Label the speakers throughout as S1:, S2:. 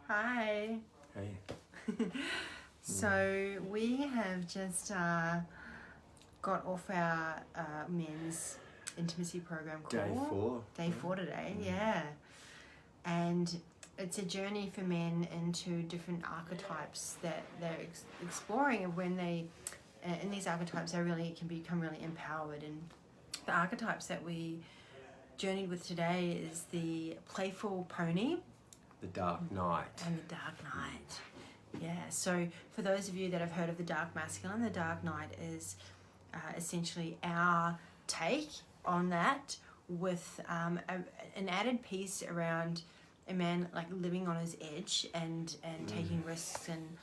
S1: Hi.
S2: Hey.
S1: So we have just got off our men's intimacy program call. Day 4 today, yeah. And it's a journey for men into different archetypes that they're exploring, and when they, in these archetypes, they really can become really empowered. And the archetypes that we journeyed with today is the playful pony,
S2: the dark knight,
S1: and the dark knight. Yeah, so for those of you that have heard of the dark masculine, the dark knight is essentially our take on that, with an added piece around a man like living on his edge and taking risks and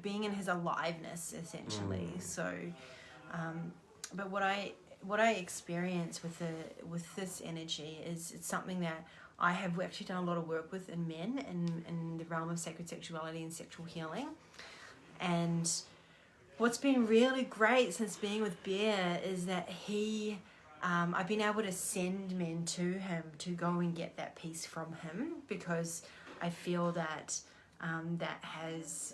S1: being in his aliveness essentially. So but what I experience with this energy is it's something that I have actually done a lot of work with in men in the realm of sacred sexuality and sexual healing. And what's been really great since being with Bear is that I've been able to send men to him to go and get that piece from him, because I feel that that has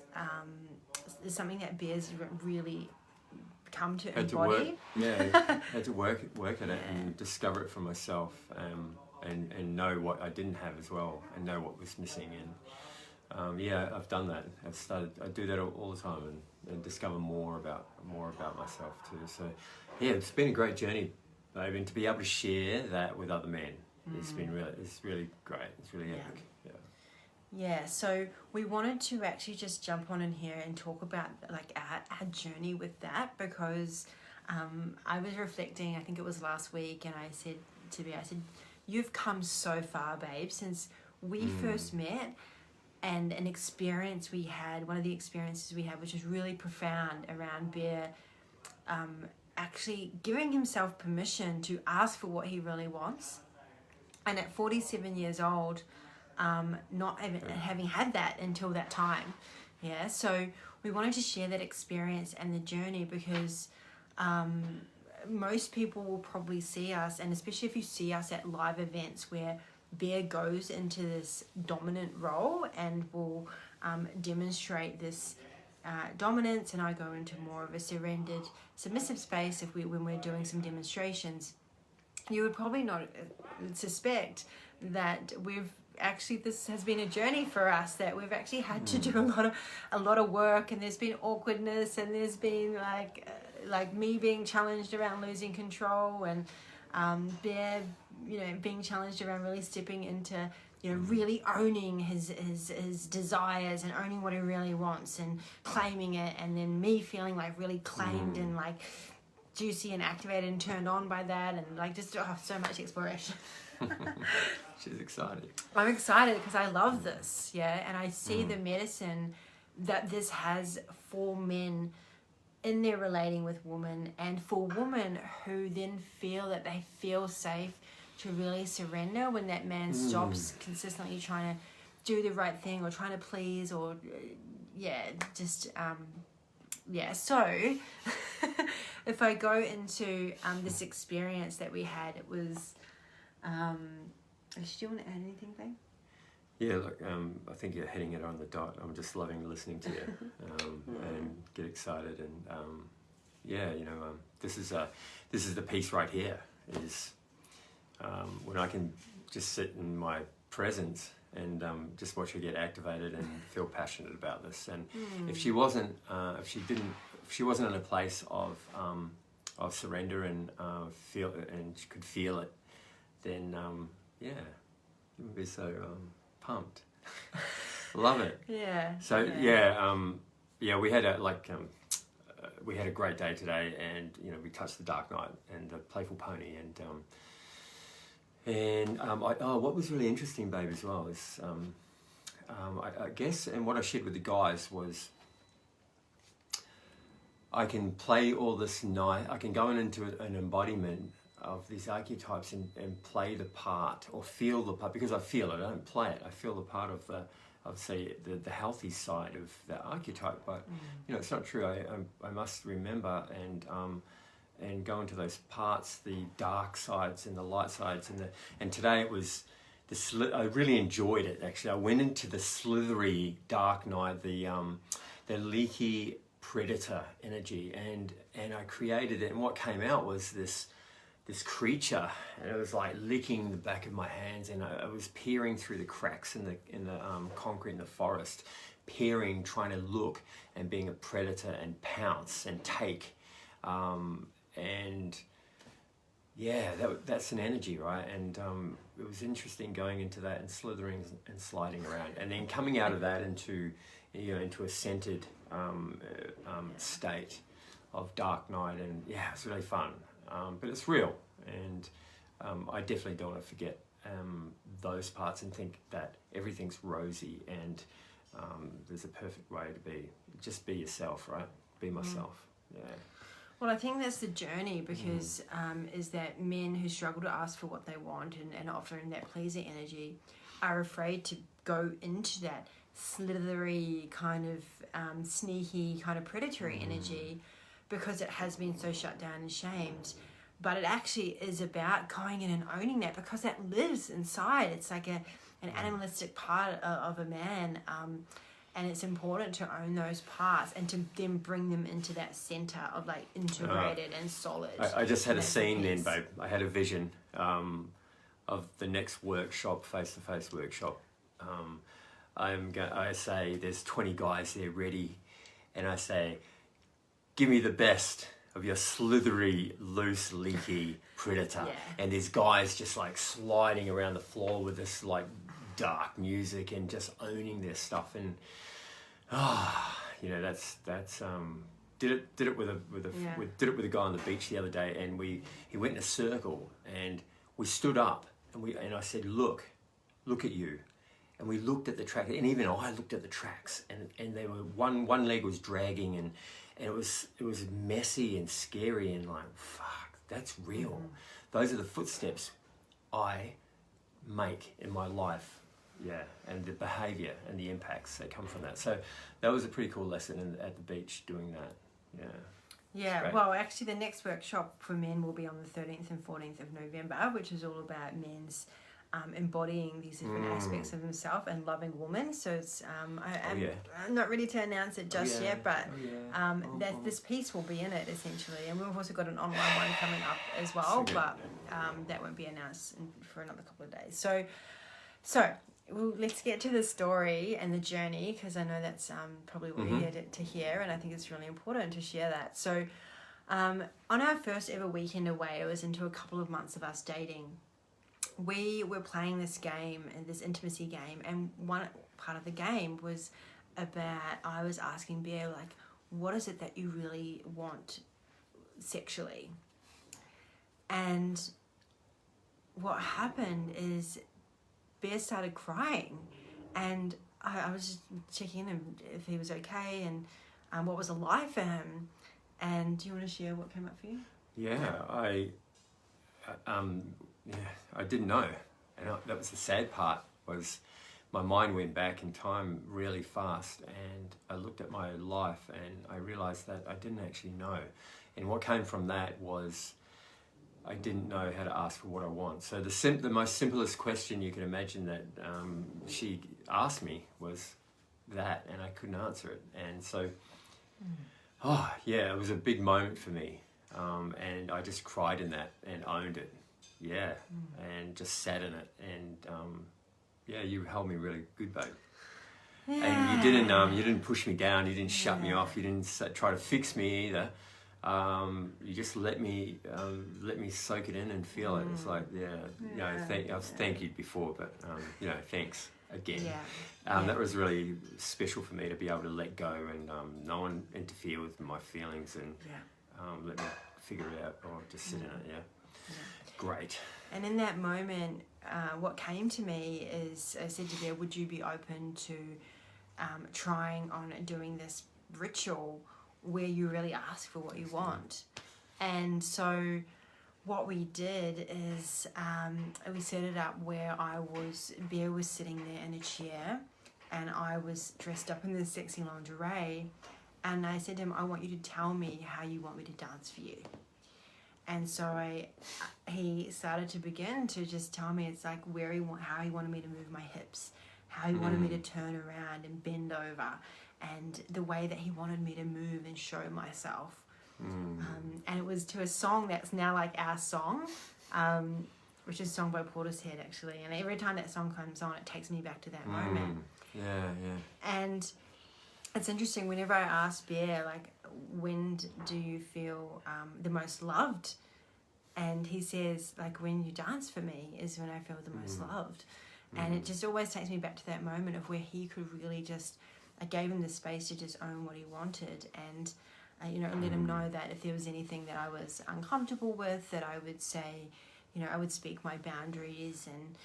S1: is something that Bear's really come to embody.
S2: Had to work at it and discover it for myself, and know what I didn't have as well, and know what was missing. And I've done that. I do that all the time, and discover more about myself too. So it's been a great journey, babe, and to be able to share that with other men, it's really great. It's really epic.
S1: Yeah, so we wanted to actually just jump on in here and talk about like our journey with that, because I was reflecting, I think it was last week, and I said to Bear, you've come so far, babe, since we first met, and one of the experiences we had, which was really profound, around Bear actually giving himself permission to ask for what he really wants. And at 47 years old, not having had that until that time. Yeah, so we wanted to share that experience and the journey, because most people will probably see us, and especially if you see us at live events where Bear goes into this dominant role and will demonstrate this dominance, and I go into more of a surrendered, submissive space when we're doing some demonstrations. You would probably not suspect that this has been a journey for us, that we've actually had to do a lot of work, and there's been awkwardness, and there's been like me being challenged around losing control, and Bear being challenged around really stepping into really owning his desires and owning what he really wants and claiming it, and then me feeling like really claimed and like juicy and activated and turned on by that, and like just so much exploration.
S2: She's excited.
S1: I'm excited because I love this, and I see the medicine that this has for men in their relating with women, and for women who then feel that they feel safe to really surrender when that man stops consistently trying to do the right thing or trying to please, or so if I go into this experience that we had, it was do you want to add anything, babe?
S2: Yeah, look, I think you're hitting it on the dot. I'm just loving listening to you and get excited. And this is the piece right here. Is when I can just sit in my presence and just watch her get activated and feel passionate about this. And if she wasn't in a place of surrender and feel it, and she could feel it, then it would be so pumped. Love it.
S1: Yeah.
S2: So we had a great day today, and we touched the dark knight and the playful pony, and what was really interesting, babe, as well is I guess, and what I shared with the guys was, I can play all this night. I can go into an embodiment of these archetypes and play the part, or feel the part, because I feel it. I don't play it. I feel the part of the healthy side of the archetype. But it's not true. I must remember and go into those parts, the dark sides and the light sides, and today it was I really enjoyed it, actually. I went into the slithery dark night, the leaky predator energy, and I created it, and what came out was this creature, and it was like licking the back of my hands, and I was peering through the cracks in the concrete in the forest, peering, trying to look, and being a predator and pounce and take, and yeah, that's an energy, right? And it was interesting going into that and slithering and sliding around, and then coming out of that into a centered state of dark night, and yeah, it's really fun. But it's real, and I definitely don't want to forget those parts and think that everything's rosy and there's a perfect way to be. Just be yourself, right? Be myself. Yeah.
S1: Well, I think that's the journey, because is that men who struggle to ask for what they want and offering that pleaser energy are afraid to go into that slithery kind of sneaky kind of predatory energy, because it has been so shut down and shamed. But it actually is about going in and owning that, because that lives inside. It's like an animalistic part of a man, and it's important to own those parts and to then bring them into that center of like integrated and solid.
S2: I just had a scene then, babe. I had a vision of the next workshop, face-to-face workshop. I say there's 20 guys there ready, and I say, give me the best of your slithery, loose, leaky predator.
S1: Yeah.
S2: And there's guys just like sliding around the floor with this like dark music and just owning their stuff. And that's did it with a guy on the beach the other day, and he went in a circle, and we stood up, and I said, look at you. And we looked at the track, and even I looked at the tracks, and they were one leg was dragging, and it was messy and scary, and like, fuck, that's real. Mm-hmm. Those are the footsteps I make in my life, and the behaviour and the impacts that come from that. So that was a pretty cool lesson at the beach doing that.
S1: Yeah, well, actually the next workshop for men will be on the 13th and 14th of November, which is all about men's embodying these different aspects of himself and loving women. So it's I'm not ready to announce it just yet, but this piece will be in it essentially, and we've also got an online one coming up as well, but that won't be announced for another couple of days. So let's get to the story and the journey, because I know that's probably what you're here to hear, and I think it's really important to share that. So on our first ever weekend away, it was into a couple of months of us dating. We were playing this game, this intimacy game, and one part of the game was about, I was asking Bear, like, what is it that you really want sexually? And what happened is Bear started crying, and I was just checking in if he was okay and what was alive for him. And do you want to share what came up for you?
S2: I didn't know, and that was the sad part, was my mind went back in time really fast, and I looked at my life and I realised that I didn't actually know. And what came from that was I didn't know how to ask for what I want. So the most simplest question you can imagine that she asked me was that, and I couldn't answer it. And so, it was a big moment for me, and I just cried in that and owned it. And just sat in it, and you held me really good, babe. And you didn't push me down, you didn't shut me off, you didn't try to fix me either. You just let me soak it in and feel it. It's like, I've thanked you before, but thanks again. That was really special for me to be able to let go and no one interfere with my feelings and let me figure it out or just sit in it. Great.
S1: And in that moment, what came to me is, I said to Bear, would you be open to trying on doing this ritual where you really ask for what you want? And so what we did is we set it up where Bear was sitting there in a chair, and I was dressed up in this sexy lingerie, and I said to him, I want you to tell me how you want me to dance for you. And so he started to begin to just tell me it's like how he wanted me to move my hips, how he wanted me to turn around and bend over, and the way that he wanted me to move and show myself. And it was to a song that's now like our song, which is a song by Portishead actually. And every time that song comes on, it takes me back to that moment.
S2: Yeah.
S1: And it's interesting, whenever I ask Bear, like, when do you feel the most loved? And he says, like, when you dance for me is when I feel the most loved. And it just always takes me back to that moment of where he could really just, I gave him the space to just own what he wanted, and let him know that if there was anything that I was uncomfortable with, that I would say, I would speak my boundaries, and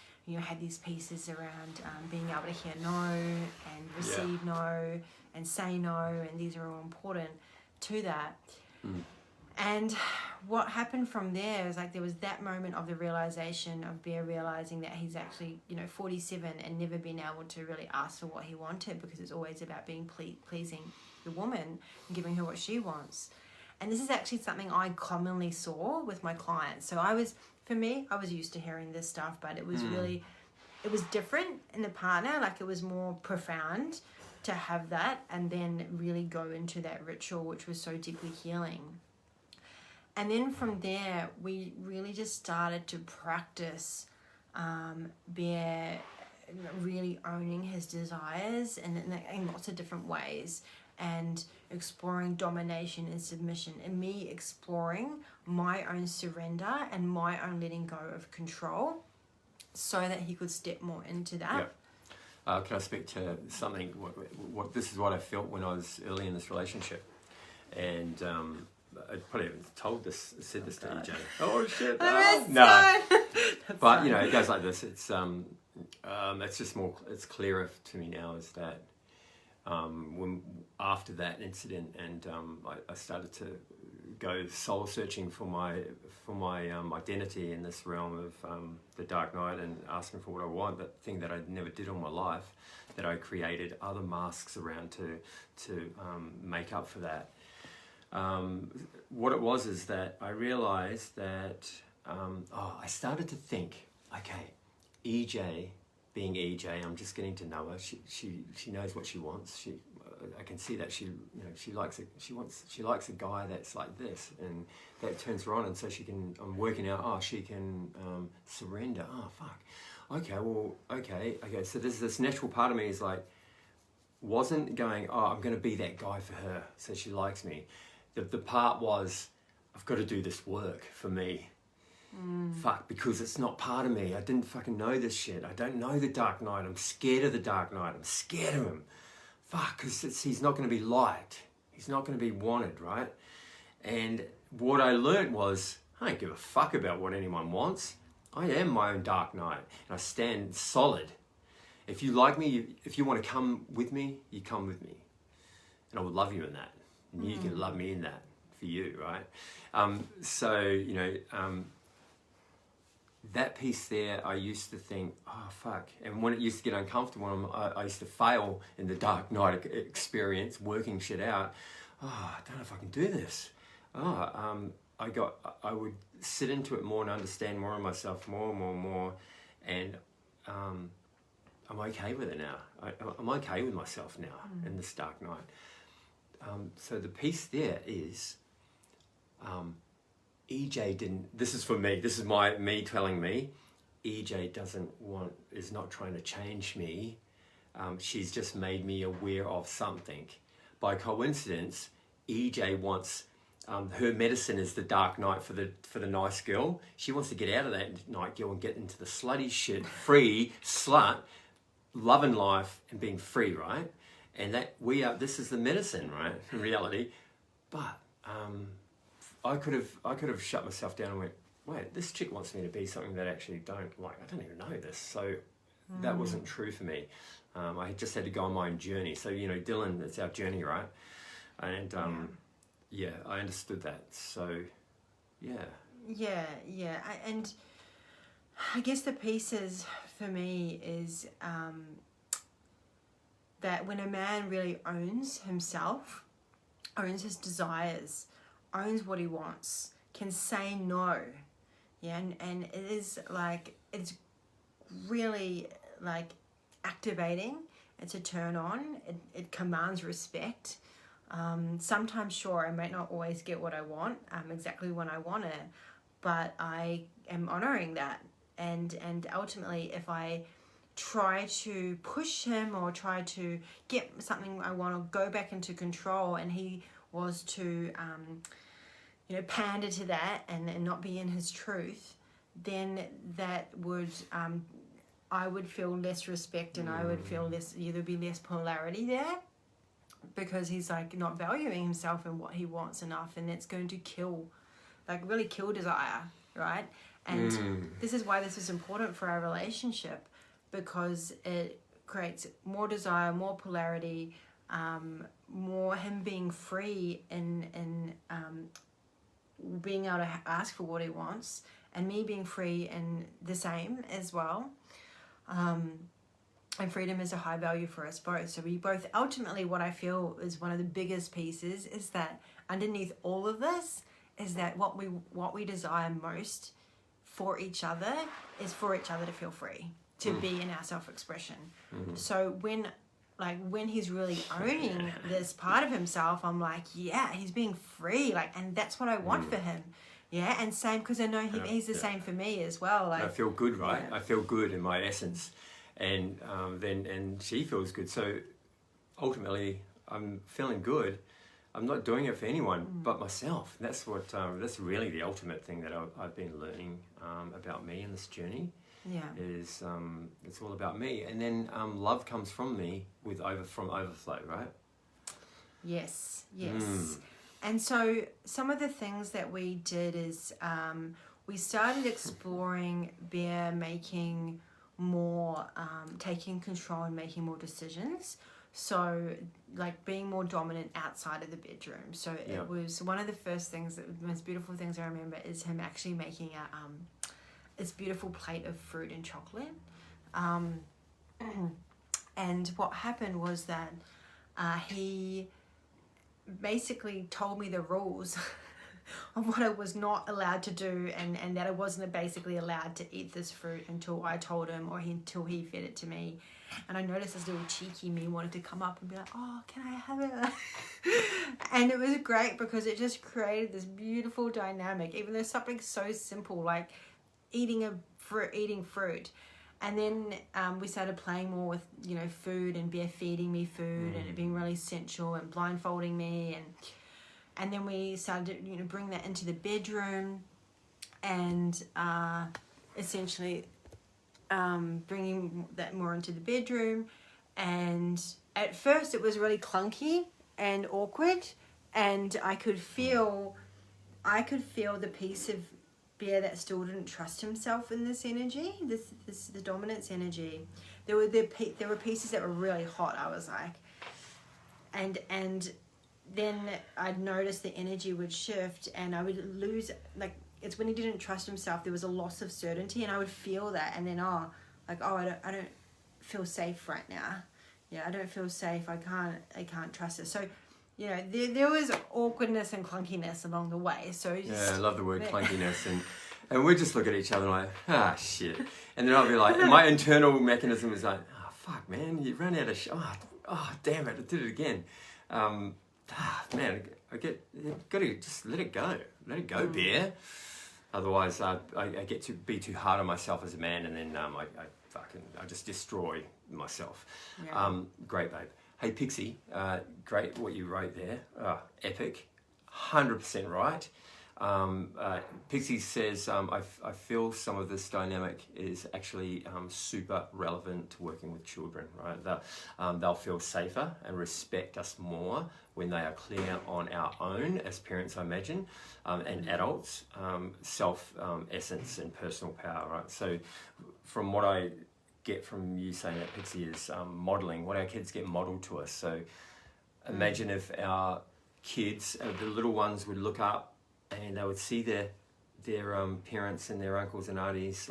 S1: had these pieces around being able to hear no and receive no and say no, and these are all important to that. And what happened from there is like there was that moment of the realization of Bear realizing that he's actually 47 and never been able to really ask for what he wanted, because it's always about being pleasing the woman and giving her what she wants. And this is actually something I commonly saw with my clients. So I was used to hearing this stuff, but it was it was different in the partner. Like, it was more profound to have that and then really go into that ritual, which was so deeply healing. And then from there, we really just started to practice Bear really owning his desires in lots of different ways, and exploring domination and submission, and me exploring my own surrender and my own letting go of control, so that he could step more into that.
S2: Yeah. Can I speak to something? What this is what I felt when I was early in this relationship, and I probably haven't said this to EJ. Oh shit! No. But it goes like this. It's just more. It's clearer to me now is that when after that incident, and I started to go soul searching for my identity in this realm of the dark night, and asking for what I want, that thing that I never did all my life, that I created other masks around to make up for that. What it was is that I realized that I started to think, okay, EJ being EJ, I'm just getting to know her. She knows what she wants. I can see that she likes a guy that's like this, and that turns her on, and so I'm working out, she can surrender. Oh fuck. Okay. So there's this natural part of me is like, wasn't going, I'm going to be that guy for her, so she likes me. The part was, I've got to do this work for me. Fuck, because it's not part of me. I didn't fucking know this shit. I don't know the Dark Knight. I'm scared of the Dark Knight. I'm scared of him. Fuck, because he's not going to be liked. He's not going to be wanted, right? And what I learned was, I don't give a fuck about what anyone wants. I am my own Dark Knight, and I stand solid. If you like me, if you want to come with me, you come with me. And I will love you in that. And you can love me in that for you, right? That piece there, I used to think, fuck. And when it used to get uncomfortable, I used to fail in the Dark Knight experience, working shit out. I don't know if I can do this. I would sit into it more and understand more of myself more. And I'm okay with it now. I'm okay with myself now in this Dark Knight. So the piece there is, EJ didn't, this is for me, this is me telling me, EJ is not trying to change me. She's just made me aware of something. By coincidence, EJ wants, her medicine is the Dark Knight for the nice girl. She wants to get out of that night girl and get into the slutty shit, free, slut, loving life and being free, right? And this is the medicine, right, in reality. But I could have shut myself down and went, wait, this chick wants me to be something that I actually don't like. I don't even know this. So that wasn't true for me. I just had to go on my own journey. So, Dylan, it's our journey, right? And I understood that. So, yeah.
S1: Yeah. And I guess the pieces for me is that when a man really owns himself, owns his desires, owns what he wants, can say no. Yeah, and it is like, it's really like activating. It's a turn on. It commands respect. Sometimes, sure, I might not always get what I want exactly when I want it, but I am honoring that. And ultimately, if I try to push him or try to get something I want, or go back into control, and he was to pander to that and not be in his truth, then that would I would feel less respect, and I would feel less, there'd be less polarity there, because he's like not valuing himself and what he wants enough, and it's going to really kill desire, right? And this is why this is important for our relationship, because it creates more desire, more polarity, more him being free in being able to ask for what he wants, and me being free in the same as well. And freedom is a high value for us both. So we both, ultimately, what I feel is one of the biggest pieces is that underneath all of this is that what we desire most for each other is for each other to feel free, to be in our self-expression. So when he's really owning this part of himself, I'm like, yeah, he's being free, and that's what I want for him. Yeah, and same, because I know he's the same for me as well.
S2: I feel good, right? Yeah. I feel good in my essence, and then she feels good. So ultimately, I'm feeling good. I'm not doing it for anyone but myself. That's what. That's really the ultimate thing that I've been learning about me in this journey.
S1: Yeah,
S2: is it's all about me, and then love comes from me from overflow, right?
S1: Yes. And so some of the things that we did is we started exploring Bear making more, taking control and making more decisions. So being more dominant outside of the bedroom. So it was one of the first things, the most beautiful things I remember is him actually making this beautiful plate of fruit and chocolate. And what happened was that he basically told me the rules of what I was not allowed to do, and that I wasn't basically allowed to eat this fruit until I told him, or until he fed it to me. And I noticed this little cheeky me wanted to come up and be like, oh, can I have it? And it was great, because it just created this beautiful dynamic, even though something so simple like eating fruit. And then we started playing more with, food, and Bear feeding me food and it being really sensual, and blindfolding me. And then we started to, bring that into the bedroom, and essentially bringing that more into the bedroom. And at first it was really clunky and awkward, and I could feel the piece of Bear that still didn't trust himself in this energy, the dominance energy. There were pieces that were really hot. I was like, and then I'd notice the energy would shift, and I would lose, it's when he didn't trust himself, there was a loss of certainty, and I would feel that, and then I don't feel safe right now. Yeah, I don't feel safe. I can't trust it. So, there was awkwardness and clunkiness along the way. So
S2: I love the word clunkiness, and we just look at each other like, shit. And then I'll be like, my internal mechanism is like, oh fuck, man, you ran out of oh damn it, I did it again. Man, you gotta just let it go, Bear. Otherwise, I get to be too hard on myself as a man, and then I just destroy myself.
S1: Yeah.
S2: Great, babe. Hey, Pixie, great what you wrote there. Epic, 100% right. Pixie says, I feel some of this dynamic is actually super relevant to working with children, right? They'll feel safer and respect us more when they are clear on our own as parents, I imagine, and adults, self-essence and personal power, right? So from what I get from you saying that, Pixie, is modelling, what our kids get modelled to us. So imagine if our kids, the little ones, would look up and they would see their parents and their uncles and aunties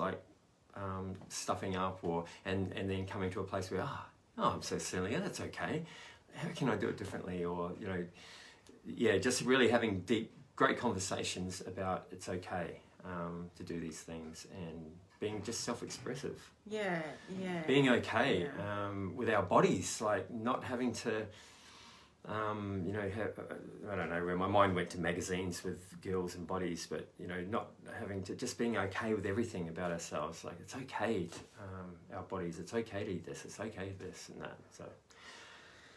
S2: stuffing up, and then coming to a place where, I'm so silly, that's okay. How can I do it differently? Or, just really having deep great conversations about it's okay to do these things, and being just self-expressive.
S1: Yeah.
S2: Being okay with our bodies, like not having to, have, I don't know where my mind went to magazines with girls and bodies, but not having to, just being okay with everything about ourselves. Like it's okay to, our bodies. It's okay to eat this. It's okay this and that. So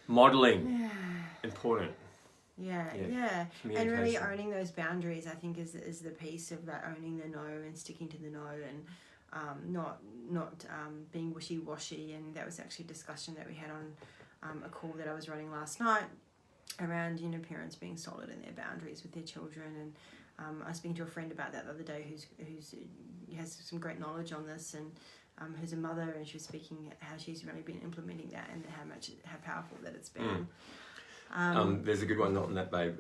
S2: modeling, important.
S1: Yeah. And really owning those boundaries, I think, is the piece of that, owning the no and sticking to the no, and not being wishy-washy. And that was actually a discussion that we had on a call that I was running last night around parents being solid in their boundaries with their children. And I was speaking to a friend about that the other day who's has some great knowledge on this, and who's a mother, and she was speaking how she's really been implementing that and how powerful that it's been.
S2: There's a good one on that, babe.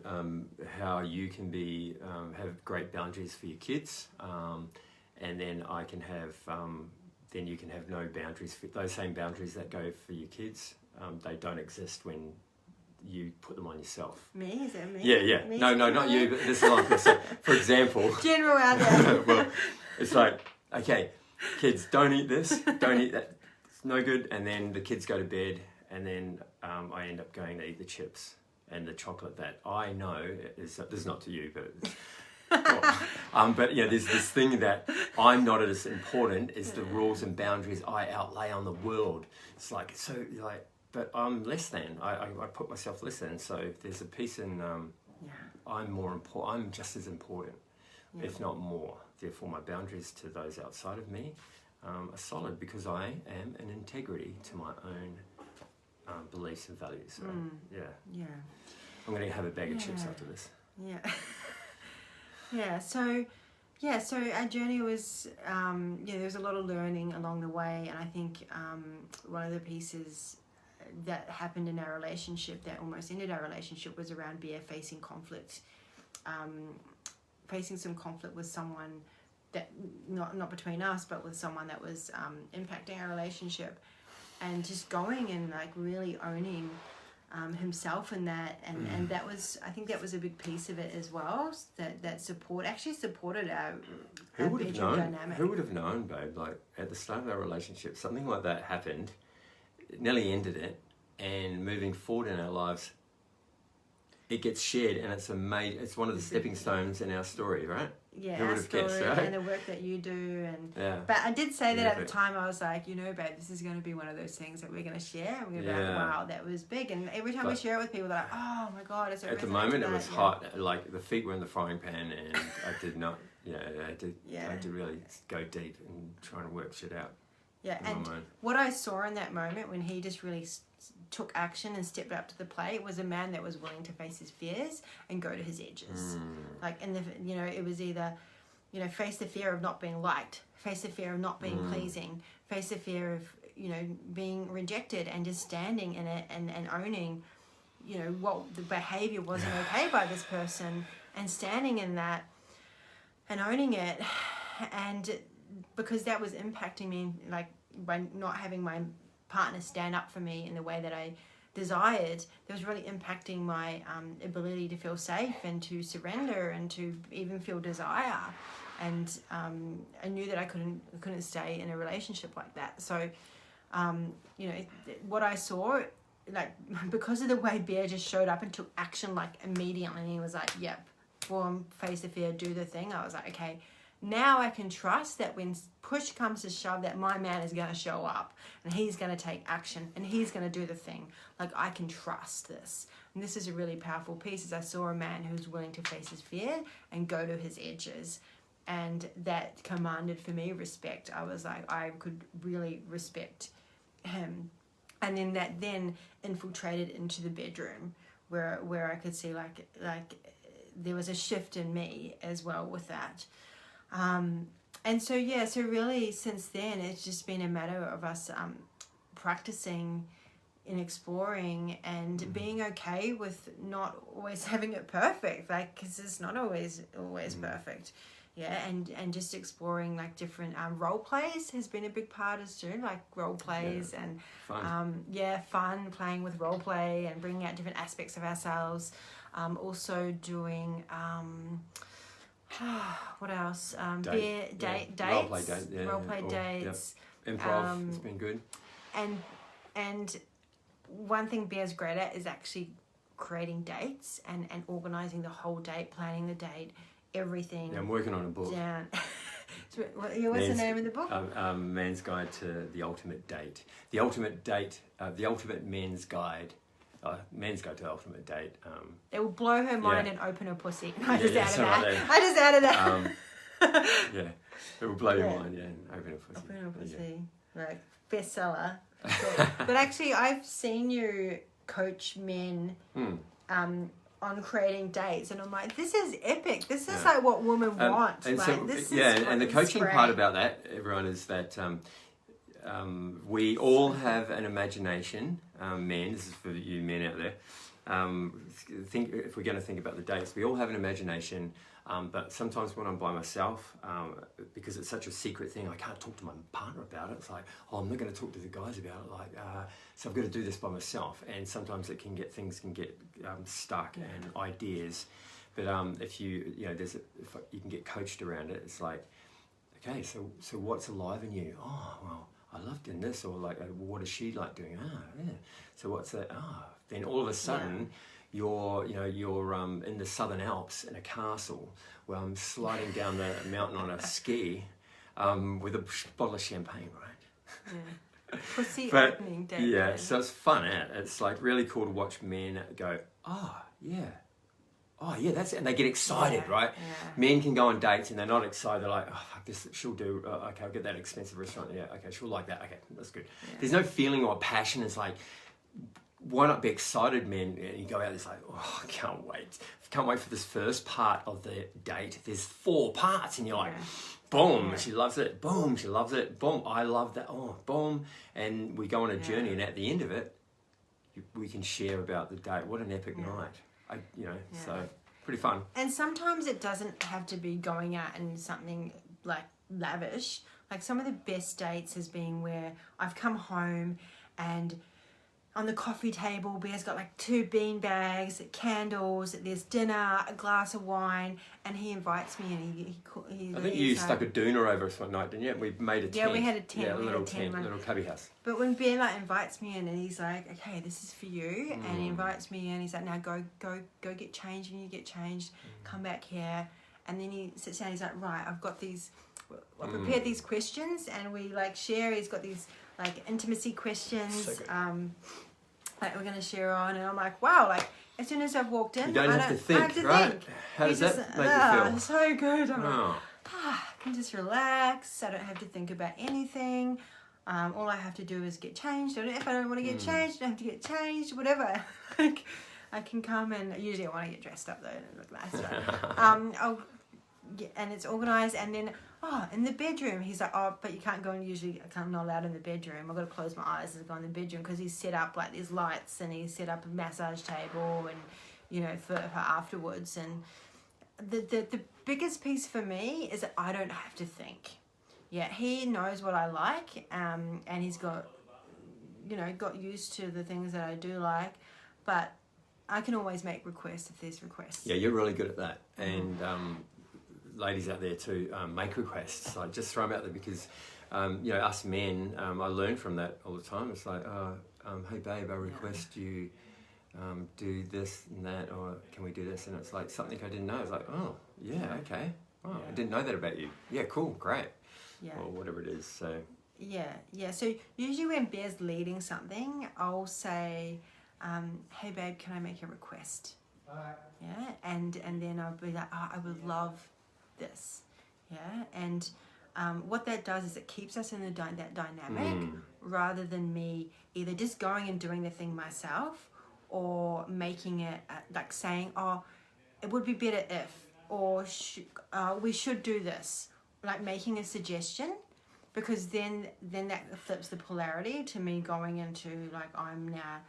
S2: How you can be have great boundaries for your kids, and then I can have then you can have no boundaries for those same boundaries that go for your kids. They don't exist when you put them on yourself.
S1: Me? Is that me?
S2: Yeah.
S1: Me?
S2: No, not you. But this is like this. For example,
S1: general out there.
S2: Well, it's like, okay, kids, don't eat this. Don't eat that. It's no good. And then the kids go to bed. And then I end up going to eat the chips and the chocolate that I know is, this is not to you, but but there's this thing that I'm not as important as the rules and boundaries I outlay on the world. It's like, so like, but I'm less than. I put myself less than. So there's a piece in I'm more important. I'm just as important, if not more. Therefore, my boundaries to those outside of me are solid, because I am an integrity to my own beliefs and values. So, I'm going to have a bag of chips after this.
S1: So our journey was there was a lot of learning along the way, and I think one of the pieces that happened in our relationship that almost ended our relationship was around Bear facing conflict, facing some conflict with someone that not between us, but with someone that was impacting our relationship. And just going and like really owning himself in that, and that was, I think that was a big piece of it as well. That support actually supported our bedroom dynamic.
S2: Who would have known, babe? Like at the start of our relationship, something like that happened. It nearly ended it, and moving forward in our lives, it gets shared, and it's one of the stepping stones in our story, right?
S1: Yeah,
S2: who would have guessed, right?
S1: And the work that you do, but I did say that at the time. I was like, babe, this is going to be one of those things that we're going to share. And we're going to be like, wow, that was big. And every time we share it with people, they're like, oh my god, it's so. At
S2: the moment, it was hot. Like the feet were in the frying pan, and I did not. I had to really go deep and try and work shit out.
S1: Yeah, and what I saw in that moment when he just really took action and stepped up to the plate was a man that was willing to face his fears and go to his edges. Like, and it was either, face the fear of not being liked, face the fear of not being pleasing, face the fear of, being rejected, and just standing in it and owning, what the behavior wasn't okay by this person, and standing in that and owning it. And because that was impacting me, like by not having my partner stand up for me in the way that I desired, that was really impacting my ability to feel safe and to surrender and to even feel desire. And I knew that I couldn't stay in a relationship like that. So, what I saw, like, because of the way Bear just showed up and took action like immediately, and he was like, yep, form, face the fear, do the thing. I was like, okay, now I can trust that when push comes to shove, that my man is going to show up and he's going to take action and he's going to do the thing. Like, I can trust this. And this is a really powerful piece, as I saw a man who's willing to face his fear and go to his edges. And that commanded for me respect. I was like, I could really respect him. And then that then infiltrated into the bedroom where I could see like there was a shift in me as well with that. And so really since then it's just been a matter of us practicing in exploring and being okay with not always having it perfect, like, because it's not always perfect. Yeah, and just exploring like different role plays has been a big part as too, like role plays and
S2: Fun.
S1: fun playing with role play and bringing out different aspects of ourselves. Also doing what else? Dates,
S2: role play date,
S1: role play dates.
S2: Improv has been good.
S1: And one thing Bear's great at is actually creating dates and organising the whole date, planning the date, everything.
S2: Yeah, I'm working on a book.
S1: Down. What's the name of the book?
S2: Man's Guide to the Ultimate Date. The Ultimate Date, the Ultimate Men's Guide. Men's Guide to the Ultimate Date.
S1: It will blow her mind and open her pussy. I just
S2: I
S1: added that.
S2: Yeah, it will blow your mind, and open her pussy.
S1: Open her pussy. Right, bestseller. But actually, I've seen you coach men on creating dates, and I'm like, this is epic. This is like what women want.
S2: And
S1: like,
S2: so,
S1: this
S2: and the coaching
S1: great.
S2: part about that, everyone, is that we all have an imagination. Men, this is for you men out there. If we're going to think about the dates, we all have an imagination. But sometimes when I'm by myself, because it's such a secret thing, I can't talk to my partner about it. It's like, I'm not going to talk to the guys about it. So I've got to do this by myself. And sometimes things can get stuck and ideas. But if you can get coached around it, it's like, okay, so what's alive in you? Oh, well, I love doing this, or like, what does she like doing? Yeah. So what's that? Then all of a sudden. Yeah. You're in the Southern Alps in a castle where I'm sliding down the mountain on a ski with a bottle of champagne, right?
S1: Yeah. Pussy opening date.
S2: Yeah, so it's fun, It's like really cool to watch men go, that's it. And they get excited, right? Yeah. Men can go on dates and they're not excited. They're like, oh, fuck this, she'll do, okay, I'll get that expensive restaurant. Yeah, okay, she'll like that. Okay, that's good. Yeah. There's no feeling or passion. It's like, why not be excited, men? And you go out, it's like, I can't wait. Can't wait for this first part of the date. There's 4 parts, and you're like, boom, she loves it. Boom, she loves it. Boom, I love that. Oh, boom. And we go on a journey, and at the end of it, we can share about the date. What an epic night. So pretty fun.
S1: And sometimes it doesn't have to be going out and something like lavish. Like some of the best dates has been where I've come home and on the coffee table, Bear's got like 2 bean bags, candles, there's dinner, a glass of wine, and he invites me and he
S2: I think you stuck a doona over us one night, didn't you? We made a tent.
S1: Yeah, we had a tent.
S2: Yeah, a little tent, a little cubby house.
S1: But when Bear like invites me in and he's like, okay, this is for you, and he invites me in, he's like, now go get changed, and you get changed, come back here, and then he sits down, he's like, right, I've got these, I prepared these questions, and we like share, he's got these like intimacy questions, like we're going to share on, and I'm like, wow, like as soon as I've walked in,
S2: you don't have to think, right? How does that make you feel?
S1: So good. I'm like, I can just relax. I don't have to think about anything. All I have to do is get changed. If I don't want to get changed, I don't have to get changed. Whatever. Like, I can come and usually I want to get dressed up though and look nice. So, and it's organised, and then in the bedroom he's like, but you can't go in, usually I'm not allowed in the bedroom, I've got to close my eyes and go in the bedroom, because he's set up like these lights and he's set up a massage table and for afterwards. And the biggest piece for me is that I don't have to think. He knows what I like, and he's got used to the things that I do like, but I can always make requests if there's requests.
S2: Yeah, you're really good at that. And ladies out there too, make requests. Like, just throw them out there, because us men, I learn from that all the time. It's like, hey babe, I request you do this and that, or can we do this? And it's like something I didn't know. It's like, oh yeah, okay. Oh, I didn't know that about you. Yeah, cool, great. Yeah. Or whatever it is. So
S1: yeah. So usually when Bear's leading something, I'll say, hey babe, can I make a request? Yeah, and then I'll be like, I would love this. Yeah, and what that does is it keeps us in that dynamic, rather than me either just going and doing the thing myself, or making it like saying, it would be better if, or we should do this, like making a suggestion, because then that flips the polarity to me going into like, I'm now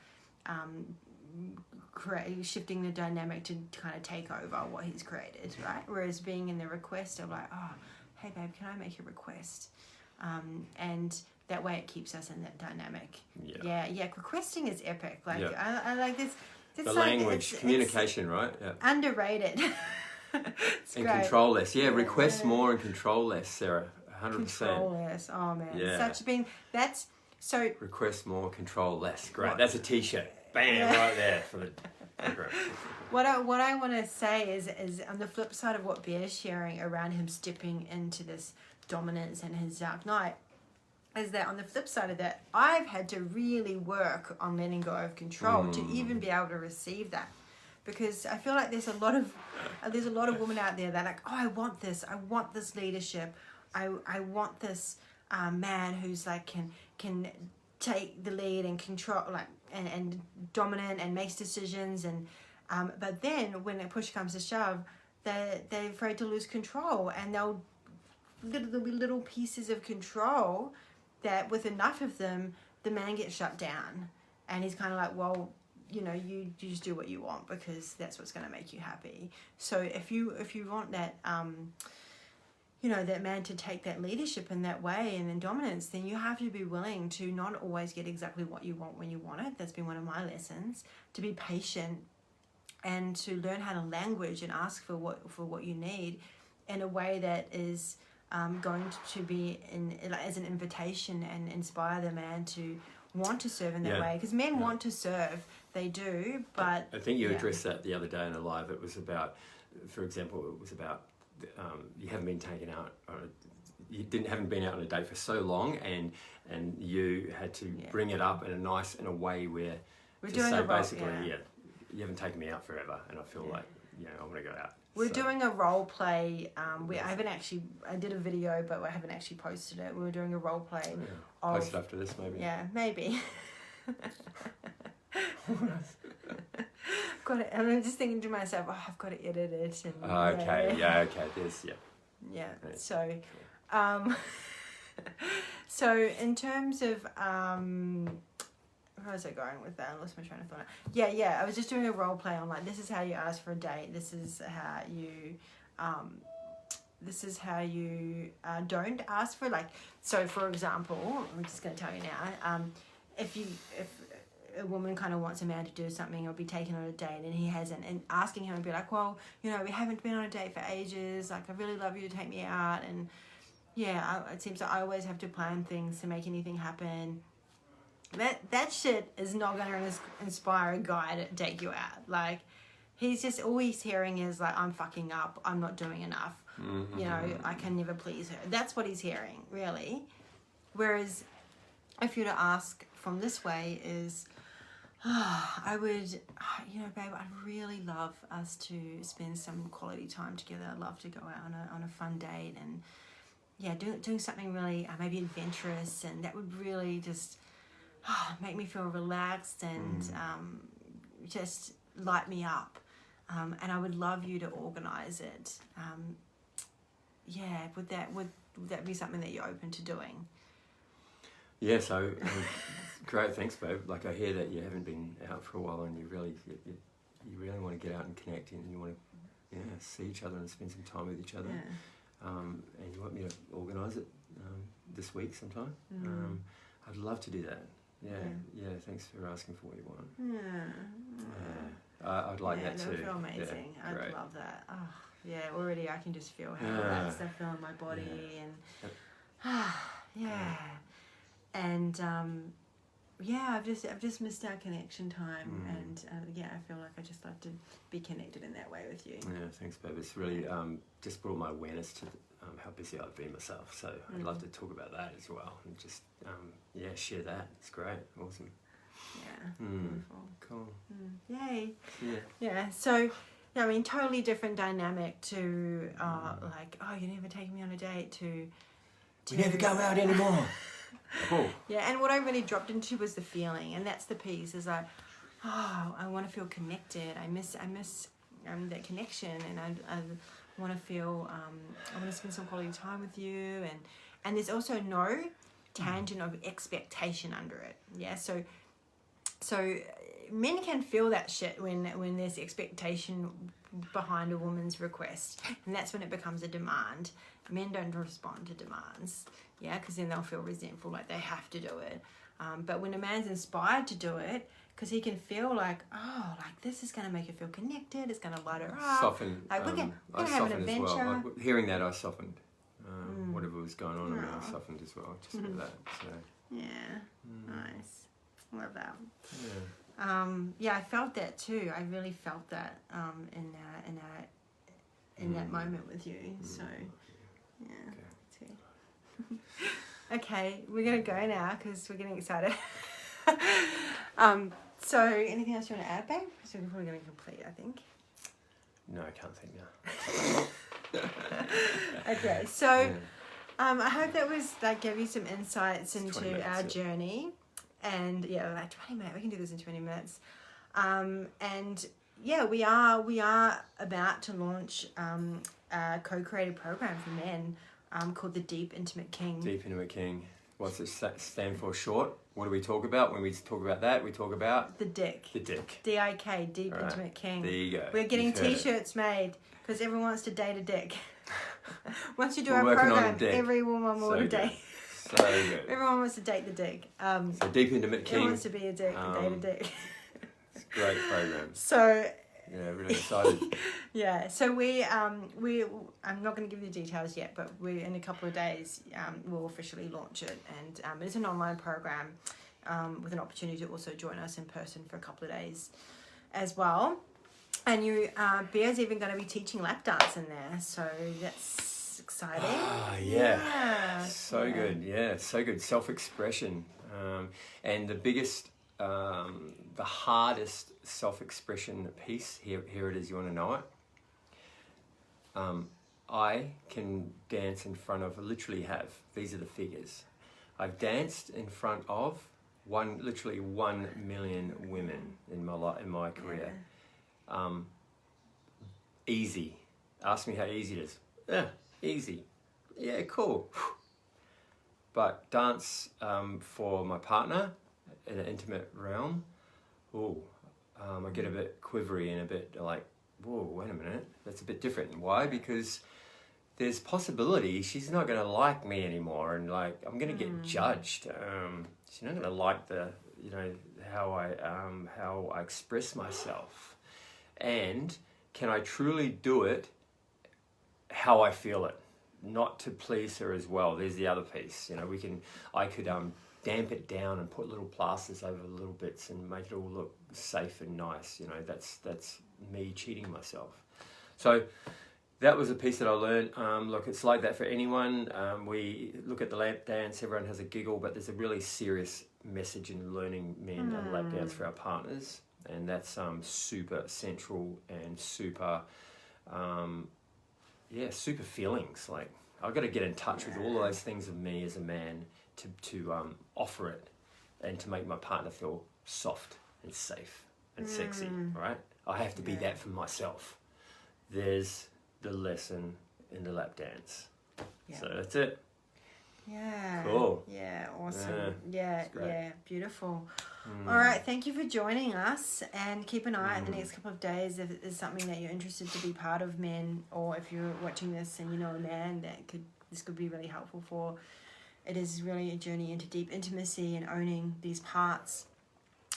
S1: shifting the dynamic to kind of take over what he's created, right? Whereas being in the request of like, oh, hey babe, can I make a request? And that way it keeps us in that dynamic. Yeah. Requesting is epic. Like I like this.
S2: The language, communication, right? Yeah.
S1: Underrated. It's
S2: and
S1: great.
S2: control less. Yeah, request more and control less, Sarah. 100%.
S1: Control less. Oh man.
S2: Yeah.
S1: That's so.
S2: Request more, control less. Great. That's a t-shirt. Bam, right there for the.
S1: What I want to say is on the flip side of what Bear's sharing around him stepping into this dominance and his dark night, is that on the flip side of that, I've had to really work on letting go of control to even be able to receive that, because I feel like there's a lot of women out there that are like, oh, I want this leadership, I want this man who's like can take the lead and control, like and dominant and makes decisions, and but then when a push comes to shove, they're afraid to lose control, and there'll be little pieces of control that with enough of them, the man gets shut down, and he's kind of like, well, you know, you just do what you want because that's what's going to make you happy. So if you want that, you know, that man to take that leadership in that way and in dominance, then you have to be willing to not always get exactly what you want when you want it. That's been one of my lessons, to be patient and to learn how to language and ask for what you need in a way that is going to be as an invitation and inspire the man to want to serve in that way, because men want to serve, they do, but
S2: I think you addressed that the other day in a live. It was about, for example, you haven't been taken out, haven't been out on a date for so long, and you had to bring it up in a way where
S1: we're doing a role,
S2: basically you haven't taken me out forever, and I feel like I want to go out.
S1: We're doing a role play. I did a video, but I haven't actually posted it. We were doing a role play.
S2: Post it after this, maybe.
S1: Yeah, maybe. Got it. And I'm just thinking to myself, I've got to edit it. And,
S2: okay. There's
S1: Yeah.
S2: Right.
S1: So, so in terms of where was I going with that? I lost my train of thought. Yeah. I was just doing a role play on like, this is how you ask for a date. This is how you don't ask for, like, so for example, I'm just going to tell you now, if a woman kind of wants a man to do something or be taken on a date and he hasn't, and asking him and be like, well, you know, we haven't been on a date for ages, like I really love you to take me out, and it seems like I always have to plan things to make anything happen. That shit is not going to inspire a guy to take you out. Like, he's just, all he's hearing is like, I'm fucking up, I'm not doing enough, you know, I can never please her. That's what he's hearing, really. Whereas if you were to ask from this way is, I would, you know, babe, I'd really love us to spend some quality time together. I'd love to go out on a fun date, and doing something really maybe adventurous, and that would really just make me feel relaxed and just light me up. And I would love you to organise it. Would that be something that you're open to doing?
S2: Yeah, so great, thanks, babe. Like, I hear that you haven't been out for a while, and you really want to get out and connect, and you want to see each other and spend some time with each other. And you want me to organise it this week sometime. I'd love to do that. Yeah. Thanks for asking for what you want. I'd like that too.
S1: That would feel amazing. I'd
S2: great.
S1: love that. Oh, yeah, already I can just feel how relaxed I feel in my body, and I've just missed our connection time, and I feel like I just like to be connected in that way with you.
S2: Yeah, thanks, babe. It's really just brought my awareness to how busy I've been myself. So I'd love to talk about that as well, and just share that. It's great, awesome.
S1: Yeah, beautiful.
S2: Cool.
S1: Yay.
S2: Yeah.
S1: So, I mean, totally different dynamic to like, oh, you never take me on a date, to
S2: we never go out anymore. Cool.
S1: Yeah, and what I really dropped into was the feeling, and that's the piece. Is like, I want to feel connected. I miss that connection, and I want to feel. I want to spend some quality time with you, and there's also no tangent of expectation under it. Yeah, so So men can feel that shit when there's expectation behind a woman's request, and that's when it becomes a demand. Men don't respond to demands, yeah, because then they'll feel resentful, like they have to do it. But when a man's inspired to do it, because he can feel like, oh, like this is going to make her feel connected, it's going to light her up.
S2: Soften.
S1: Like we're going
S2: I
S1: to have an
S2: softened as
S1: adventure.
S2: well. Hearing that, I softened. Whatever was going on, I softened as well. Just with that. So.
S1: Yeah, nice. Love that.
S2: Yeah.
S1: Yeah, I felt that too. I really felt that in that moment with you. So, yeah. Okay, we're gonna go now because we're getting excited. So anything else you want to add, babe? Because we're probably gonna complete, I think.
S2: No, I can't think now.
S1: Okay, so I hope that was gave you some insights into our journey. And yeah, like 20 minutes. We can do this in 20 minutes. And yeah, we are about to launch a co-created program for men called the Deep Intimate King.
S2: Deep Intimate King. What's it stand for short? What do we talk about? When we talk about that, we talk about
S1: the dick.
S2: The dick.
S1: D-I-K, Deep Intimate King.
S2: There you go.
S1: We're getting t-shirts made because everyone wants to date a dick. Once you do
S2: We're
S1: our
S2: working on
S1: program,
S2: a dick.
S1: every woman will want to date.
S2: So good.
S1: Everyone wants to date the dick.
S2: So Deep Intimate King.
S1: Everyone wants to be a dick and date a dick.
S2: It's a great program.
S1: So
S2: yeah, really excited.
S1: Yeah, so I'm not going to give you the details yet, but we in a couple of days we'll officially launch it, and it's an online program with an opportunity to also join us in person for a couple of days as well. And Bea's even going to be teaching lap dance in there, so that's exciting.
S2: Ah, yeah. So good. Yeah, so good. Self-expression, and the biggest. The hardest self-expression piece, here it is, you want to know it? I can dance in front of, literally these are the figures. I've danced in front of literally 1 million women in my career. Easy. Ask me how easy it is. Yeah, easy. Yeah, cool. But dance for my partner, in an intimate realm, I get a bit quivery and a bit like, whoa, wait a minute, that's a bit different. Why? Because there's possibility she's not going to like me anymore, and like I'm going to get judged. She's not going to like how I express myself, and can I truly do it how I feel it, not to please her as well. There's the other piece. I could damp it down and put little plasters over little bits and make it all look safe and nice. That's me cheating myself. So that was a piece that I learned. Look, it's like that for anyone. We look at the lap dance, everyone has a giggle, but there's a really serious message in learning men and lap dance for our partners, and that's super central and super super feelings. Like I've got to get in touch with all of those things of me as a man to offer it and to make my partner feel soft and safe and sexy, right? I have to be that for myself. There's the lesson in the lap dance. Yeah. So that's it.
S1: Yeah.
S2: Cool.
S1: Yeah, awesome. Yeah, beautiful. All right, thank you for joining us, and keep an eye out the next couple of days if it's something that you're interested to be part of, men, or if you're watching this and you know a man that this could be really helpful for. It is really a journey into deep intimacy and owning these parts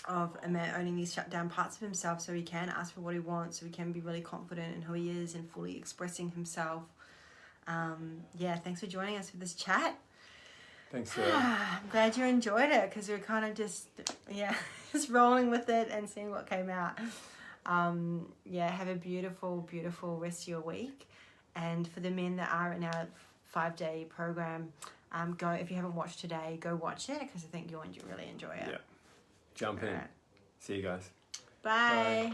S1: of a man, owning these shut down parts of himself, so he can ask for what he wants, so he can be really confident in who he is and fully expressing himself. Thanks for joining us for this chat.
S2: Thanks.
S1: I'm glad you enjoyed it, because we're kind of just rolling with it and seeing what came out. Have a beautiful, beautiful rest of your week. And for the men that are in our 5-day program, go, if you haven't watched today, go watch it, because I think you'll really enjoy it.
S2: Yeah. Jump in.
S1: Right.
S2: See you guys.
S1: Bye.